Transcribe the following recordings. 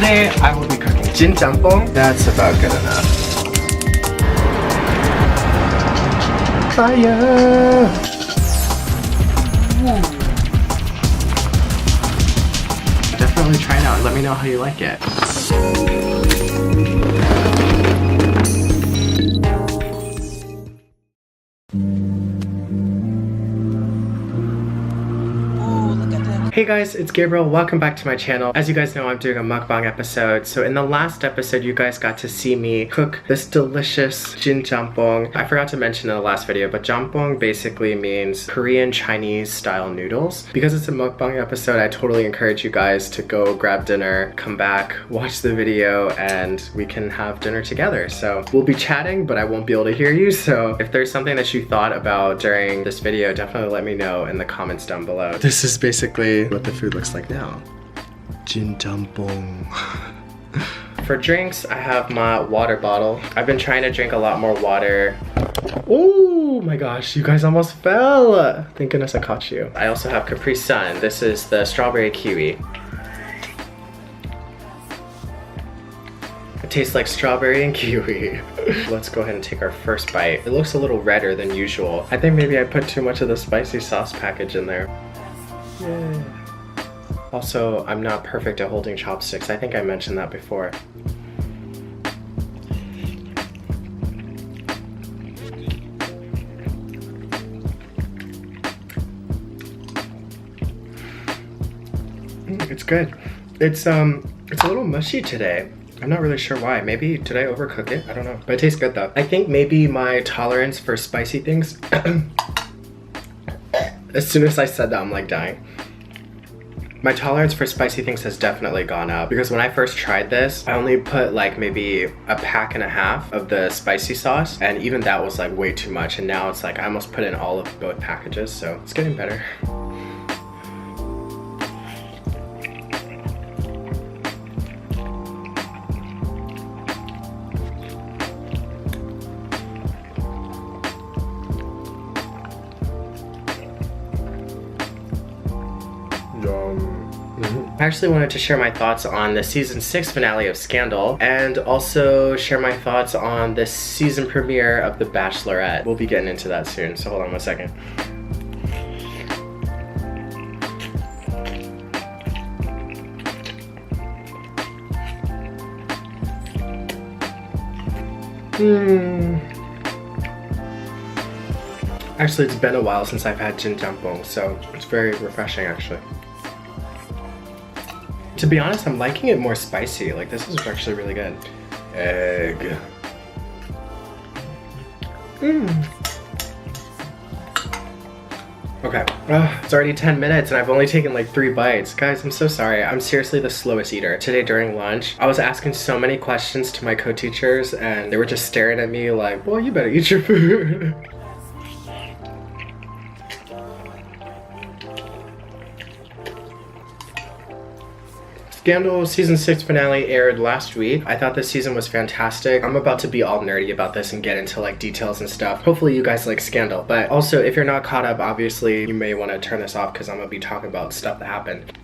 today I will be cooking Jin Jjamppong. That's about good enough. Fire! Definitely try it out and let me know how you like it. Hey guys, it's Gabriel. Welcome back to my channel. As you guys know, I'm doing a mukbang episode. So in the last episode, you guys got to see me cook this delicious Jin Jjamppong. I forgot to mention in the last video, but Jjamppong basically means Korean Chinese style noodles. Because it's a mukbang episode, I totally encourage you guys to go grab dinner, come back, watch the video, and we can have dinner together. So we'll be chatting, but I won't be able to hear you. So if there's something that you thought about during this video, definitely let me know in the comments down below. This is basically what the food looks like now. Jin Jjamppong. For drinks, I have my water bottle. I've been trying to drink a lot more water. Oh my gosh, you guys almost fell. Thank goodness I caught you. I also have Capri Sun. This is the strawberry kiwi. It tastes like strawberry and kiwi. Let's go ahead and take our first bite. It looks a little redder than usual. I think maybe I put too much of the spicy sauce package in there. Yay. Also, I'm not perfect at holding chopsticks. I think I mentioned that before. It's good. It's a little mushy today. I'm not really sure why. Maybe, did I overcook it? I don't know. But it tastes good though. I think maybe my tolerance for spicy things, as soon as I said that, I'm like dying. My tolerance for spicy things has definitely gone up because when I first tried this, I only put like maybe a pack and a half of the spicy sauce, and even that was like way too much, and now it's like I almost put in all of both packages, so it's getting better. I actually wanted to share my thoughts on the season 6 finale of Scandal and also share my thoughts on the season premiere of The Bachelorette. We'll be getting into that soon, so hold on one second. Actually, it's been a while since I've had Jin Jjamppong, so it's very refreshing actually. To be honest, I'm liking it more spicy. Like, this is actually really good. Egg. Okay, it's already 10 minutes and I've only taken like 3 bites. Guys, I'm so sorry. I'm seriously the slowest eater. Today during lunch, I was asking so many questions to my co-teachers and they were just staring at me like, well, you better eat your food. Scandal season 6 finale aired last week. I thought this season was fantastic. I'm about to be all nerdy about this and get into like details and stuff. Hopefully you guys like Scandal, but also if you're not caught up, obviously you may want to turn this off because I'm gonna be talking about stuff that happened.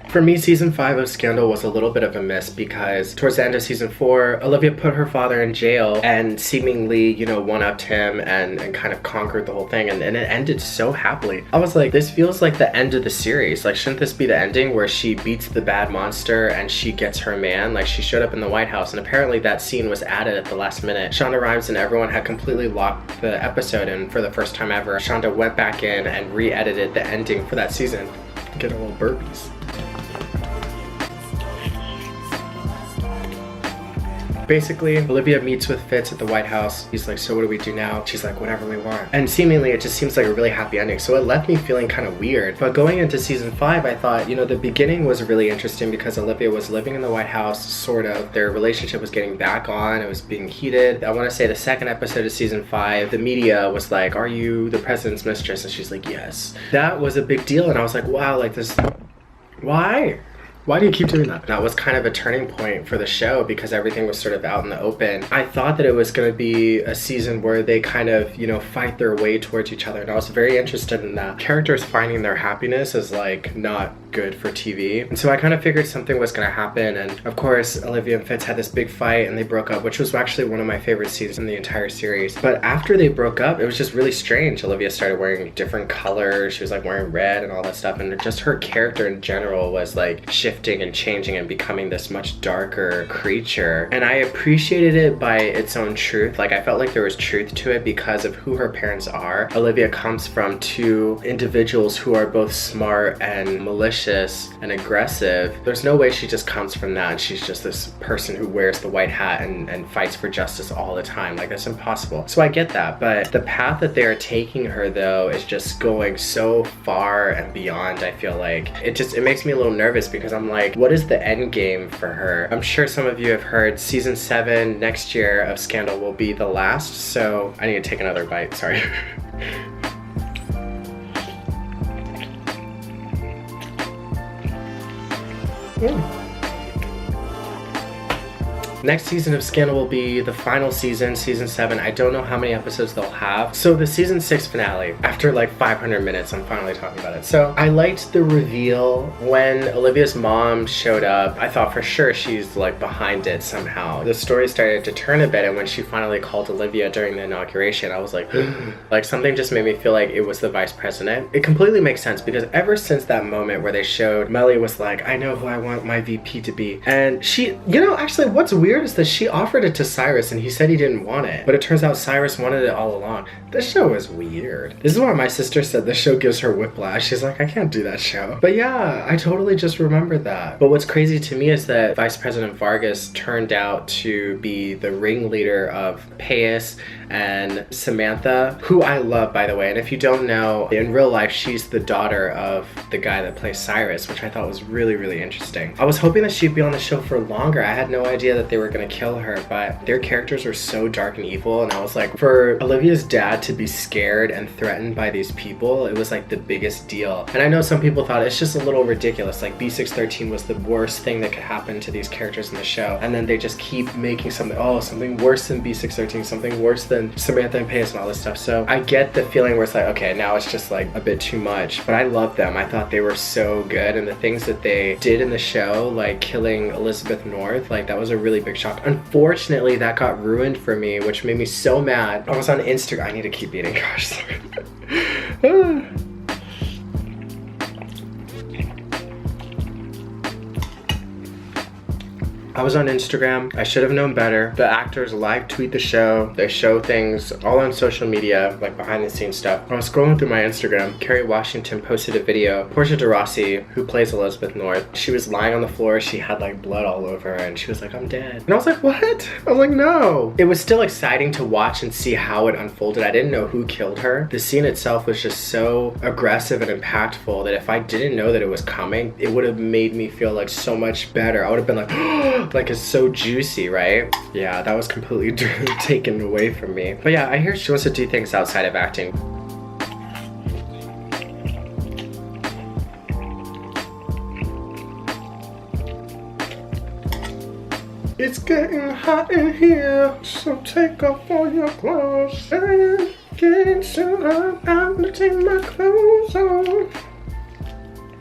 For me, season 5 of Scandal was a little bit of a miss because towards the end of season 4, Olivia put her father in jail and seemingly, you know, one-upped him and kind of conquered the whole thing, and it ended so happily. I was like, this feels like the end of the series. Like, shouldn't this be the ending where she beats the bad monster and she gets her man? Like, she showed up in the White House and apparently that scene was added at the last minute. Shonda Rhimes and everyone had completely locked the episode, and for the first time ever, Shonda went back in and re-edited the ending for that season. Get a little burpees. Basically, Olivia meets with Fitz at the White House. He's like, so what do we do now? She's like, whatever we want. And seemingly it just seems like a really happy ending. So it left me feeling kind of weird. But going into season 5, I thought, you know, the beginning was really interesting because Olivia was living in the White House, sort of. Their relationship was getting back on. It was being heated. I want to say the second episode of season 5, the media was like, are you the president's mistress? And she's like, yes. That was a big deal. And I was like, wow, like this, why? Why do you keep doing that? That was kind of a turning point for the show because everything was sort of out in the open. I thought that it was going to be a season where they kind of, you know, fight their way towards each other, and I was very interested in that. Characters finding their happiness is like not good for TV, and so I kind of figured something was going to happen. And of course Olivia and Fitz had this big fight and they broke up, which was actually one of my favorite seasons in the entire series. But after they broke up, it was just really strange. Olivia started wearing different colors, she was like wearing red and all that stuff, and just her character in general was like shifting and changing and becoming this much darker creature, and I appreciated it by its own truth. Like I felt like there was truth to it because of who her parents are. Olivia comes from two individuals who are both smart and malicious and aggressive. There's no way she just comes from that and she's just this person who wears the white hat and fights for justice all the time. Like that's impossible. So I get that, but the path that they are taking her though is just going so far and beyond. I feel like it makes me a little nervous because I'm like, what is the end game for her? I'm sure some of you have heard season 7 next year of Scandal will be the last, so I need to take another bite, sorry. Next season of Scandal will be the final season, season 7. I don't know how many episodes they'll have. So the season 6 finale, after like 500 minutes, I'm finally talking about it. So I liked the reveal when Olivia's mom showed up. I thought for sure she's like behind it somehow. The story started to turn a bit, and when she finally called Olivia during the inauguration, I was like, like something just made me feel like it was the vice president. It completely makes sense because ever since that moment where they showed Melly was like, I know who I want my VP to be. And she, you know, actually what's weird is that she offered it to Cyrus and he said he didn't want it, but it turns out Cyrus wanted it all along. This show is weird. This is why my sister said this show gives her whiplash. She's like, I can't do that show. But yeah, I totally just remembered that. But what's crazy to me is that Vice President Vargas turned out to be the ringleader of Payas and Samantha, who I love, by the way. And if you don't know, in real life, she's the daughter of the guy that plays Cyrus, which I thought was really, really interesting. I was hoping that she'd be on the show for longer. I had no idea that they were gonna kill her, but their characters are so dark and evil, and I was like, for Olivia's dad to be scared and threatened by these people, it was like the biggest deal. And I know some people thought it's just a little ridiculous, like B613 was the worst thing that could happen to these characters in the show, and then they just keep making something, oh, something worse than B613, something worse than Samantha and Payas and all this stuff. So I get the feeling where it's like, okay, now it's just like a bit too much, but I love them. I thought they were so good, and the things that they did in the show, like killing Elizabeth North, like that was a really big shock. Unfortunately, that got ruined for me, which made me so mad. I was on Instagram. I need to keep eating, gosh, sorry. I was on Instagram. I should have known better. The actors live tweet the show. They show things all on social media, like behind the scenes stuff. I was scrolling through my Instagram. Kerry Washington posted a video. Portia de Rossi, who plays Elizabeth North, she was lying on the floor. She had like blood all over her and she was like, I'm dead. And I was like, what? I was like, no. It was still exciting to watch and see how it unfolded. I didn't know who killed her. The scene itself was just so aggressive and impactful that if I didn't know that it was coming, it would have made me feel like so much better. I would have been like, oh, like it's so juicy, right? Yeah, that was completely taken away from me. But yeah, I hear she wants to do things outside of acting. It's getting hot in here, so take off all your clothes. I'm getting so hot, I'm gonna take my clothes off.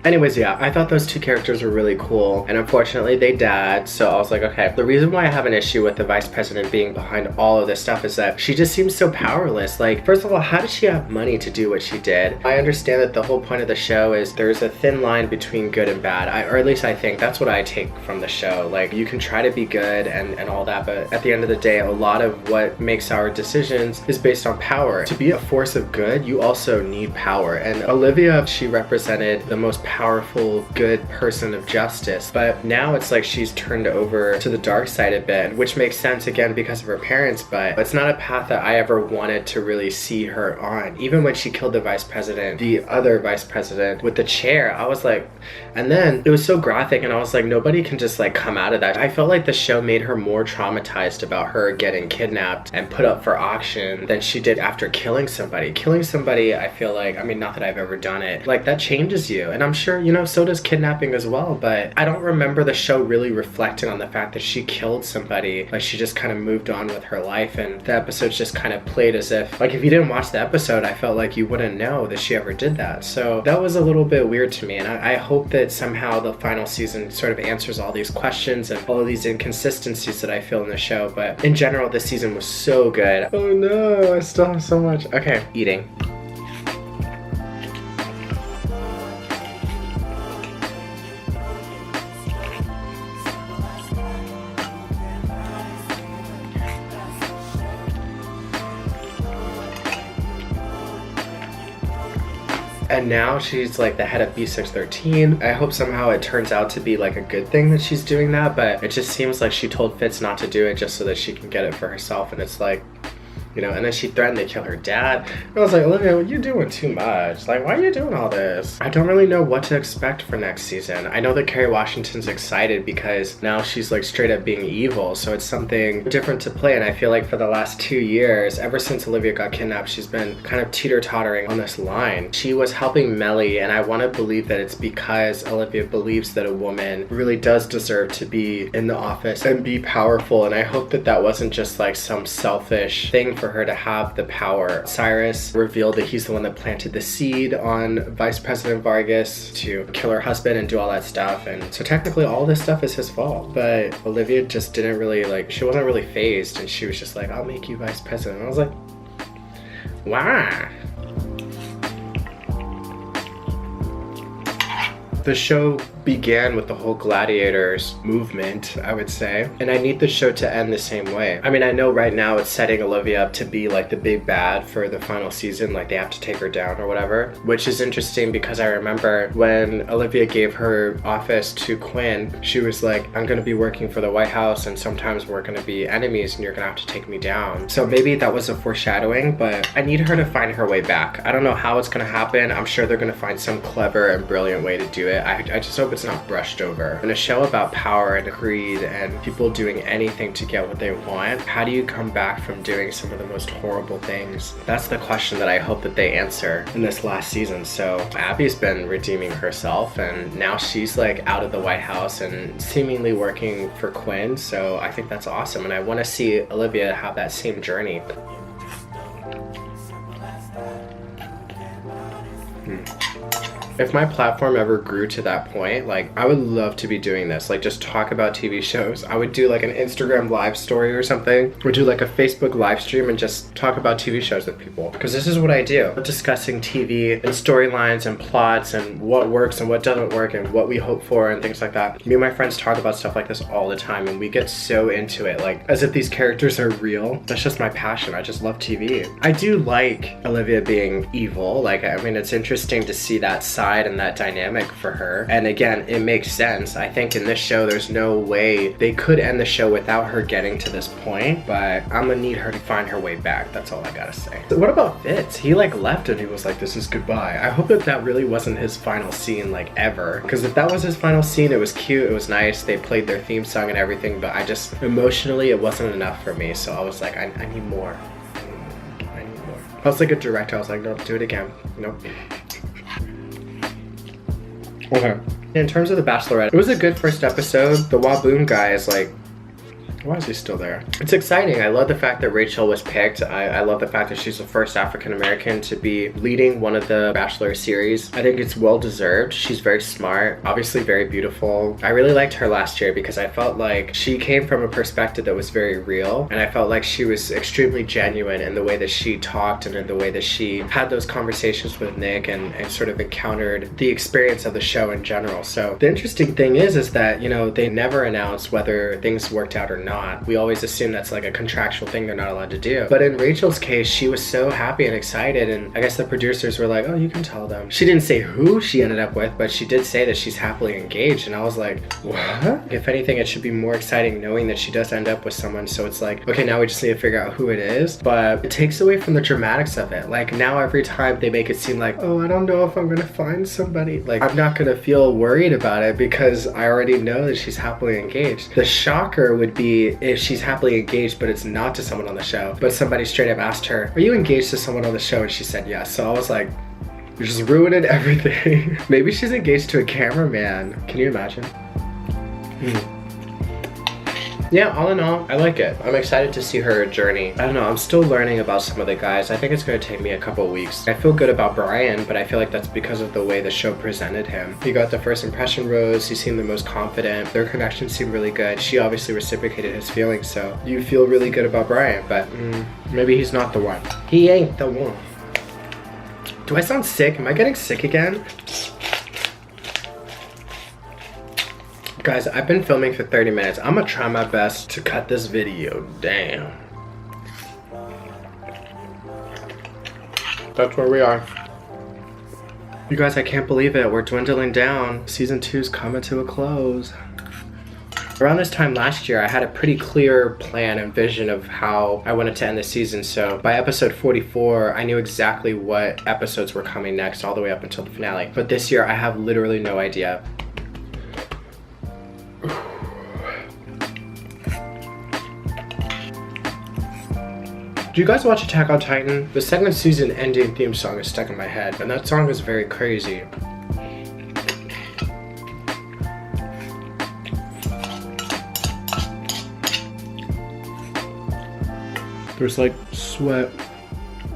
Anyways, yeah, I thought those two characters were really cool, and unfortunately they died, so I was like, okay. The reason why I have an issue with the vice president being behind all of this stuff is that she just seems so powerless. Like, first of all, how did she have money to do what she did? I understand that the whole point of the show is there's a thin line between good and bad, or at least I think that's what I take from the show. Like, you can try to be good and all that, but at the end of the day, a lot of what makes our decisions is based on power. To be a force of good, you also need power, and Olivia, she represented the most powerful, good person of justice, but now it's like she's turned over to the dark side a bit, which makes sense again because of her parents, but it's not a path that I ever wanted to really see her on. Even when she killed the vice president, the other vice president with the chair, I was like, and then it was so graphic and I was like, nobody can just like come out of that. I felt like the show made her more traumatized about her getting kidnapped and put up for auction than she did after killing somebody. Killing somebody, I feel like, I mean, not that I've ever done it, like that changes you, and I'm sure, you know, so does kidnapping as well, but I don't remember the show really reflecting on the fact that she killed somebody. Like, she just kind of moved on with her life, and the episode's just kind of played as if, like, if you didn't watch the episode, I felt like you wouldn't know that she ever did that. So that was a little bit weird to me, and I hope that somehow the final season sort of answers all these questions and all of these inconsistencies that I feel in the show. But in general, this season was so good. Oh no, I still have so much. Okay, eating. And now she's like the head of B613. I hope somehow it turns out to be like a good thing that she's doing that, but it just seems like she told Fitz not to do it just so that she can get it for herself, and it's like, you know, and then she threatened to kill her dad. And I was like, Olivia, you're doing too much. Like, why are you doing all this? I don't really know what to expect for next season. I know that Kerry Washington's excited because now she's like straight up being evil, so it's something different to play. And I feel like for the last 2 years, ever since Olivia got kidnapped, she's been kind of teeter-tottering on this line. She was helping Melly, and I want to believe that it's because Olivia believes that a woman really does deserve to be in the office and be powerful. And I hope that that wasn't just like some selfish thing for her to have the power. Cyrus revealed that he's the one that planted the seed on Vice President Vargas to kill her husband and do all that stuff, and so technically all this stuff is his fault. But Olivia just didn't really like, she wasn't really fazed, and she was just like, I'll make you vice president. And I was like, wow. The show began with the whole gladiators movement, I would say, and I need the show to end the same way. I mean, I know right now it's setting Olivia up to be like the big bad for the final season, like they have to take her down or whatever, which is interesting because I remember when Olivia gave her office to Quinn, she was like, I'm gonna be working for the White House and sometimes we're gonna be enemies and you're gonna have to take me down. So maybe that was a foreshadowing, but I need her to find her way back. I don't know how it's gonna happen. I'm sure they're gonna find some clever and brilliant way to do it. I just hope it's not brushed over. In a show about power and greed and people doing anything to get what they want, how do you come back from doing some of the most horrible things? That's the question that I hope that they answer in this last season. So Abby's been redeeming herself, and now she's like out of the White House and seemingly working for Quinn. So I think that's awesome, and I want to see Olivia have that same journey. If my platform ever grew to that point, like I would love to be doing this, like just talk about TV shows. I would do like an Instagram live story or something, or do like a Facebook live stream and just talk about TV shows with people, because this is what I do. Discussing TV and storylines and plots and what works and what doesn't work and what we hope for and things like that. Me and my friends talk about stuff like this all the time, and we get so into it, like as if these characters are real. That's just my passion. I just love TV. I do like Olivia being evil. Like, I mean, it's interesting to see that side and that dynamic for her, and again, it makes sense. I think in this show there's no way they could end the show without her getting to this point, but I'm gonna need her to find her way back. That's all I gotta say. What about Fitz? He like left and he was like, this is goodbye. I hope that that really wasn't his final scene like ever, because if that was his final scene, it was cute, it was nice, they played their theme song and everything, but I just emotionally it wasn't enough for me. So I was like, I need more. I need more. I was like a director, I was like, nope, do it again. Nope. Okay. In terms of The Bachelorette, it was a good first episode. The Waboom guy is like, why is he still there? It's exciting. I love the fact that Rachel was picked. I love the fact that she's the first African-American to be leading one of the Bachelor series. I think it's well-deserved. She's very smart, obviously very beautiful. I really liked her last year because I felt like she came from a perspective that was very real, and I felt like she was extremely genuine in the way that she talked and in the way that she had those conversations with Nick and sort of encountered the experience of the show in general. So the interesting thing is that, you know, they never announced whether things worked out or not. We always assume that's like a contractual thing they're not allowed to do. But in Rachel's case, she was so happy and excited, and I guess the producers were like, oh, you can tell them. She didn't say who she ended up with, but she did say that she's happily engaged, and I was like, what? If anything, it should be more exciting knowing that she does end up with someone, so it's like, okay, now we just need to figure out who it is. But it takes away from the dramatics of it. Like now every time they make it seem like, oh, I don't know if I'm gonna find somebody. Like I'm not gonna feel worried about it because I already know that she's happily engaged. The shocker would be if she's happily engaged but it's not to someone on the show, but somebody straight up asked her, are you engaged to someone on the show? And she said yes. So I was like, You're just ruining everything. Maybe she's engaged to a cameraman. Can you imagine? Yeah, all in all, I like it. I'm excited to see her journey. I don't know, I'm still learning about some of the guys. I think it's gonna take me a couple weeks. I feel good about Brian, but I feel like that's because of the way the show presented him. He got the first impression rose, he seemed the most confident, their connection seemed really good. She obviously reciprocated his feelings, so you feel really good about Brian, but maybe he's not the one. He ain't the one. Do I sound sick? Am I getting sick again? Guys, I've been filming for 30 minutes. I'm gonna try my best to cut this video down. That's where we are. You guys, I can't believe it. We're dwindling down. Season 2's coming to a close. Around this time last year, I had a pretty clear plan and vision of how I wanted to end the season. So by episode 44, I knew exactly what episodes were coming next all the way up until the finale. But this year, I have literally no idea. Do you guys watch Attack on Titan? The second season ending theme song is stuck in my head, and that song is very crazy. There's like sweat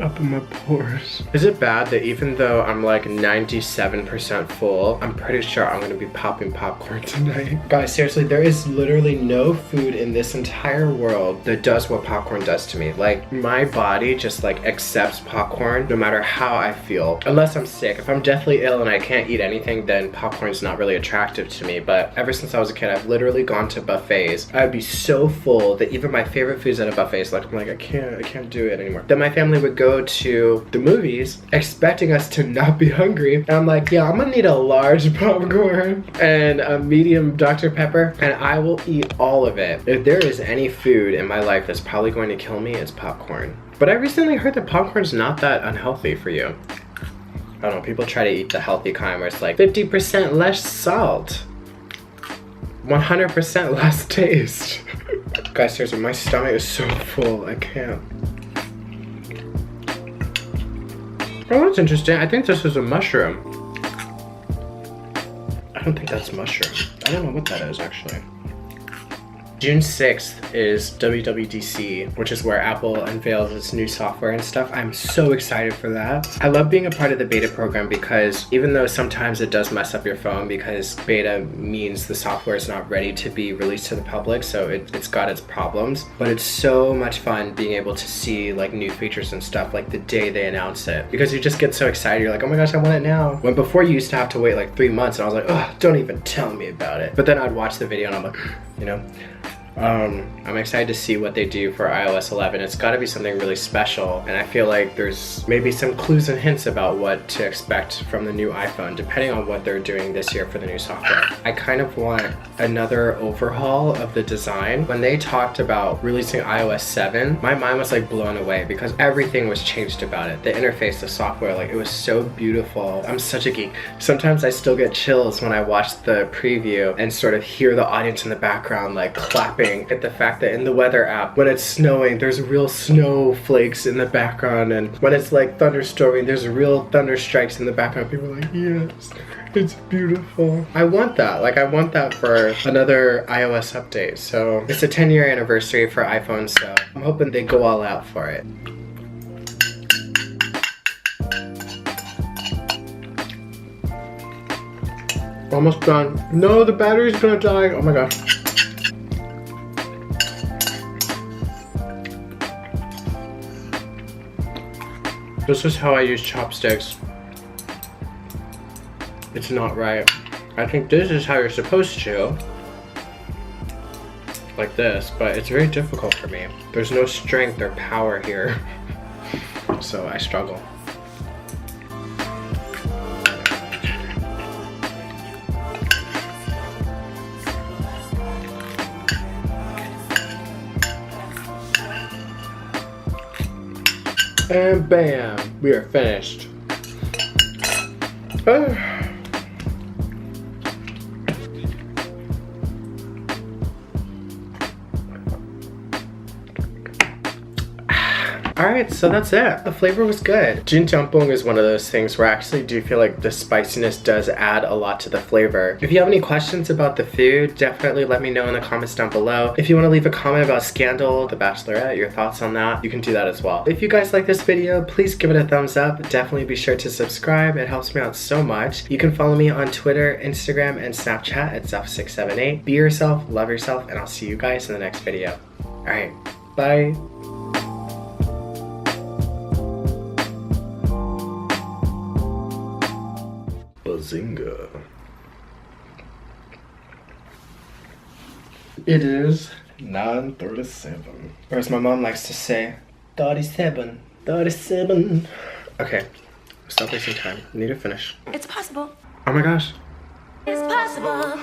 up in my pores. Is it bad that even though I'm like 97% full, I'm pretty sure I'm gonna be popping popcorn tonight? Guys, seriously, there is literally no food in this entire world that does what popcorn does to me. Like, my body just like accepts popcorn no matter how I feel. Unless I'm sick. If I'm deathly ill and I can't eat anything, then popcorn's not really attractive to me. But ever since I was a kid, I've literally gone to buffets. I'd be so full that even my favorite foods at a buffet is like, I'm like, I can't do it anymore. Then my family would go to the movies expecting us to not be hungry, and I'm like, yeah, I'm gonna need a large popcorn and a medium Dr. Pepper, and I will eat all of it. If there is any food in my life that's probably going to kill me, it's popcorn. But I recently heard that popcorn's not that unhealthy for you. I don't know, people try to eat the healthy kind where it's like 50% less salt, 100% less taste. Guys, seriously, my stomach is so full, I can't. Oh, that's interesting. I think this is a mushroom. I don't think that's mushroom. I don't know what that is, actually. June 6th is WWDC, which is where Apple unveils its new software and stuff. I'm so excited for that. I love being a part of the beta program because even though sometimes it does mess up your phone because beta means the software is not ready to be released to the public, so it's got its problems, but it's so much fun being able to see like new features and stuff like the day they announce it, because you just get so excited. You're like, oh my gosh, I want it now. When before you used to have to wait like 3 months, and I was like, oh, don't even tell me about it. But then I'd watch the video and I'm like, you know. I'm excited to see what they do for iOS 11. It's got to be something really special, and I feel like there's maybe some clues and hints about what to expect from the new iPhone, depending on what they're doing this year for the new software. I kind of want another overhaul of the design. When they talked about releasing iOS 7, my mind was like blown away because everything was changed about it. The interface, the software, like it was so beautiful. I'm such a geek. Sometimes I still get chills when I watch the preview and sort of hear the audience in the background like clapping at the fact that in the weather app, when it's snowing, there's real snowflakes in the background, and when it's like thunderstorming, there's real thunder strikes in the background. People are like, yes, it's beautiful. I want that. Like, I want that for another iOS update. So it's a 10-year anniversary for iPhone, so I'm hoping they go all out for it. Almost done. No, the battery's gonna die. Oh my gosh. This is how I use chopsticks. It's not right. I think this is how you're supposed to. Like this, but it's very difficult for me. There's no strength or power here. So I struggle. And bam, we are finished. Alright, so that's it. The flavor was good. Jin Jjamppong is one of those things where I actually do feel like the spiciness does add a lot to the flavor. If you have any questions about the food, definitely let me know in the comments down below. If you want to leave a comment about Scandal, The Bachelorette, your thoughts on that, you can do that as well. If you guys like this video, please give it a thumbs up. Definitely be sure to subscribe. It helps me out so much. You can follow me on Twitter, Instagram, and Snapchat at Zuff678. Be yourself, love yourself, and I'll see you guys in the next video. Alright, bye. Bazinga. It is 9:37. Or as my mom likes to say, 37. 37. Okay, stop wasting time. Need to finish. It's possible. Oh my gosh. It's possible.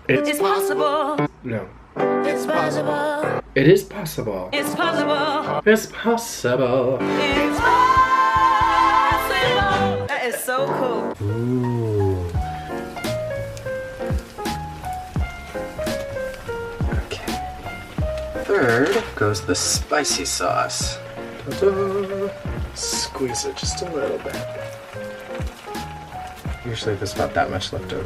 It's possible. No. It's possible. It is possible. It's possible. It's possible. It's possible. That is so cool. Ooh. Okay. Third goes the spicy sauce. Ta-da. Squeeze it just a little bit. Usually there's not that much left over.